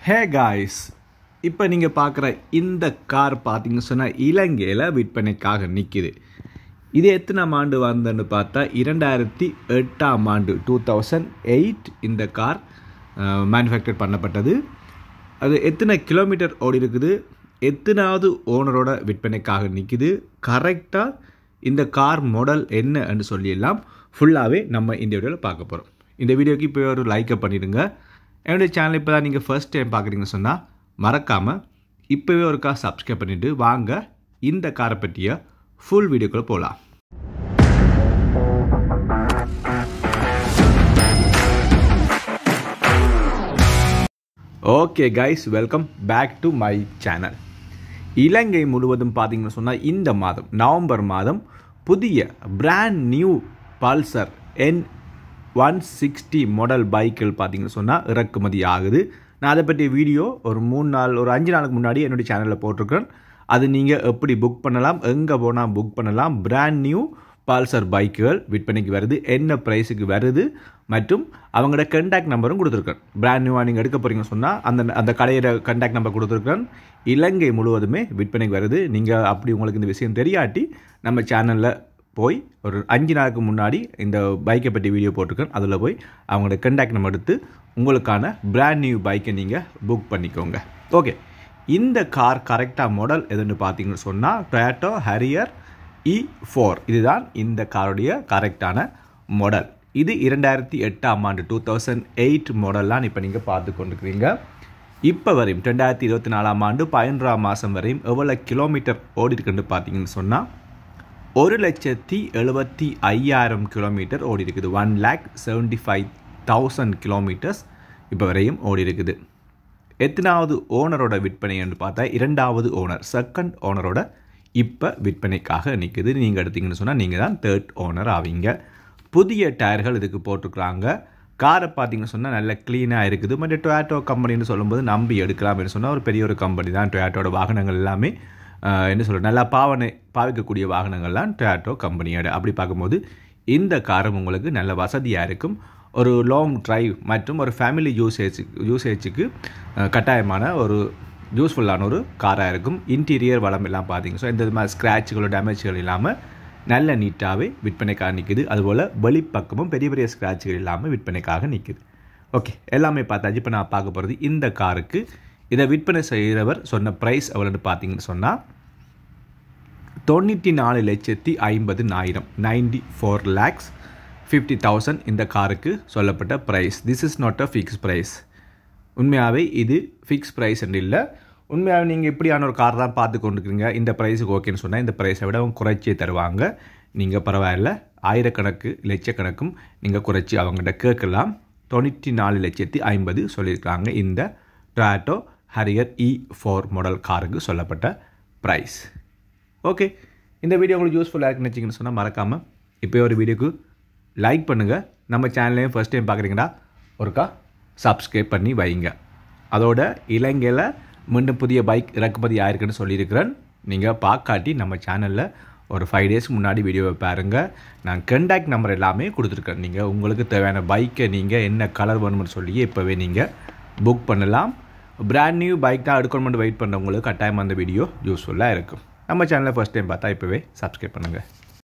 Hey guys, இப்போ நீங்கள் பார்க்குற இந்த கார் பார்த்தீங்கன்னு சொன்னால் இலங்கையில் விற்பனைக்காக நிற்கிது. இது எத்தனாம் ஆண்டு வந்தன்னு பார்த்தா 2008ஆம் ஆண்டு 2008 இந்த கார் மேனுஃபேக்சர் பண்ணப்பட்டது. அது எத்தனை கிலோமீட்டர் ஓடி இருக்குது, எத்தனாவது ஓனரோட விற்பனைக்காக நிற்கிது, கரெக்டாக இந்த கார் மாடல் என்னன்னு சொல்லிடலாம் ஃபுல்லாகவே நம்ம இந்த வீடியோவில் பார்க்க போகிறோம். இந்த வீடியோக்கு இப்போ ஒரு லைக்கை பண்ணிடுங்க. என்னுடைய சேனல் இப்போ தான் நீங்கள் ஃபர்ஸ்ட் டைம் பார்க்குறீங்கன்னு சொன்னால் மறக்காமல் இப்போவே ஒருக்கா சப்ஸ்கிரைப் பண்ணிவிட்டு வாங்க இந்த காரை பற்றிய ஃபுல் வீடியோக்குள்ளே போகலாம். Okay guys, welcome back to my channel. Ilangai முழுவதும் பார்த்தீங்கன்னு சொன்னால் இந்த மாதம் நவம்பர் மாதம் புதிய brand new Pulsar N160 model பைக்கில் பார்த்தீங்கன்னு சொன்னால் இறக்குமதி ஆகுது. நான் அதை பற்றிய வீடியோ ஒரு 5 நாளுக்கு முன்னாடி என்னுடைய சேனலில் போட்டிருக்கிறேன். அது நீங்கள் எப்படி புக் பண்ணலாம், எங்கே போனால் புக் பண்ணலாம், பிராண்ட் நியூ பல்சர் பைக்குகள் விற்பனைக்கு வருது, என்ன ப்ரைஸுக்கு வருது மற்றும் அவங்களோட கண்டாக்ட் நம்பரும் கொடுத்துருக்கேன். பிராண்ட் நியூவாக நீங்கள் எடுக்க போகிறீங்கன்னு சொன்னால் அந்த கடையோட கண்டாக்ட் நம்பர் கொடுத்துருக்கேன். இலங்கை முழுவதுமே விற்பனைக்கு வருது. நீங்கள் அப்படி உங்களுக்கு இந்த விஷயம் தெரியாட்டி நம்ம சேனலில் போய் ஒரு 5 நாளுக்கு முன்னாடி இந்த பைக்கை பற்றி வீடியோ போட்டிருக்கேன். அதில் போய் அவங்களோட கண்டாக்ட் நம்பர் எடுத்து உங்களுக்கான பிராண்ட் நியூ பைக்கை நீங்கள் புக் பண்ணிக்கோங்க. ஓகே, இந்த கார் கரெக்டாக மாடல் எதுன்னு பார்த்தீங்கன்னு சொன்னால் டொயோட்டா ஹரியர் E4 இதுதான் இந்த காருடைய கரெக்டான மாடல். இது 2008ஆம் ஆண்டு 2008 மாடல்லாம் இப்போ நீங்கள் பார்த்து கொண்டிருக்கிறீங்க. இப்போ வரையும் 2024ஆம் ஆண்டு 11ஆம் மாதம் வரையும் எவ்வளோ கிலோமீட்டர் ஓடி இருக்குன்னு பார்த்தீங்கன்னு சொன்னால் 1,75,000 கிலோமீட்டர் ஓடி இருக்குது. 1,75,000 கிலோமீட்டர்ஸ் இப்போ வரையும் ஓடி இருக்குது. எத்தனாவது ஓனரோட விற்பனை என்று பார்த்தா 2வது ஓனர், செகண்ட் ஓனரோட இப்போ விற்பனைக்காக நிற்குது. நீங்கள் எடுத்தீங்கன்னு சொன்னால் நீங்கள் தான் 3rd ஓனர் ஆவீங்க. புதிய டயர்கள் இதுக்கு போட்டிருக்கிறாங்க. காரை பார்த்தீங்கன்னு சொன்னால் நல்ல க்ளீனாக இருக்குது. மற்ற டொயோட்டோ கம்பெனின்னு சொல்லும்போது நம்பி எடுக்கலாம்னு சொன்னால் ஒரு பெரிய ஒரு கம்பெனி தான். டொயோட்டோட வாகனங்கள் எல்லாமே என்ன சொல்கிறது, நல்லா பாவிக்கக்கூடிய வாகனங்கள்லாம் டொயோட்டோ கம்பெனியோட. அப்படி பார்க்கும்போது இந்த காரம் உங்களுக்கு நல்ல வசதியாக இருக்கும். ஒரு லாங் டிரைவ் மற்றும் ஒரு ஃபேமிலி யூசேஜுக்கு கட்டாயமான ஒரு யூஸ்ஃபுல்லான ஒரு காராக இருக்கும். இன்டீரியர் வளம் எல்லாம் பார்த்தீங்க ஸோ இந்த மாதிரி ஸ்க்ராட்சுகளோ டேமேஜ்கள் இல்லாமல் நல்ல நீட்டாகவே விற்பனைக்காக நிற்குது. அதுபோல் வெளிப்பக்கமும் பெரிய பெரிய ஸ்க்ராட்சுகள் இல்லாமல் விற்பனைக்காக நிற்குது. ஓகே, எல்லாமே பார்த்தாச்சு. இப்போ நான் பார்க்க போகிறது இந்த காருக்கு இதை விற்பனை செய்கிறவர் சொன்ன ப்ரைஸ் எவ்வளோன்னு பார்த்தீங்கன்னு சொன்னால் 94,50,000 94,50,000 இந்த காருக்கு சொல்லப்பட்ட price. This is not a fix price. உண்மையாகவே இது ஃபிக்ஸ் ப்ரைஸ் என்று இல்லை. உண்மையாகவே நீங்கள் இப்படியான ஒரு கார் தான் பார்த்து கொண்டுருக்கீங்க, இந்த ப்ரைஸுக்கு ஓகேன்னு சொன்னால் இந்த ப்ரைஸை விட அவங்க குறைச்சி தருவாங்க. நீங்கள் பரவாயில்ல, ஆயிரக்கணக்கு லட்சக்கணக்கும் நீங்கள் குறைச்சி அவங்ககிட்ட கேட்கலாம். 94,50,000 சொல்லியிருக்காங்க இந்த டொயோட்டோ ஹரியர் E4 மாடல் காருக்கு சொல்லப்பட்ட ப்ரைஸ். ஓகே, இந்த வீடியோ உங்களுக்கு யூஸ்ஃபுல்லாக இருக்குன்னு வச்சிங்கன்னு சொன்னால் மறக்காமல் இப்போ ஒரு வீடியோக்கு லைக் பண்ணுங்கள். நம்ம சேனல்லையும் ஃபஸ்ட் டைம் பார்க்குறீங்கன்னா ஒருக்கா சப்ஸ்கிரைப் பண்ணி வைங்க. அதோட இலங்கையில் மீண்டும் புதிய பைக் இறக்குமதி ஆயிருக்குன்னு சொல்லியிருக்கிறேன். நீங்கள் பார்க்காட்டி நம்ம சேனலில் ஒரு 5 டேஸ்க்கு முன்னாடி வீடியோவை பாருங்கள். நான் கண்டாக்ட் நம்பர் எல்லாமே கொடுத்துருக்கேன். நீங்கள் உங்களுக்கு தேவையான பைக்கை நீங்கள் என்ன கலர் வேணும்னு சொல்லி இப்போவே நீங்கள் புக் பண்ணலாம். பிராண்ட் நியூ பைக் தான் எடுக்கணும்னு வெயிட் பண்ணுறவங்களுக்கு கட்டாயமாக அந்த வீடியோ யூஸ்ஃபுல்லாக இருக்கும். நம்ம சேனலில் ஃபஸ்ட் டைம் பார்த்தா இப்போவே சப்ஸ்கிரைப் பண்ணுங்கள்.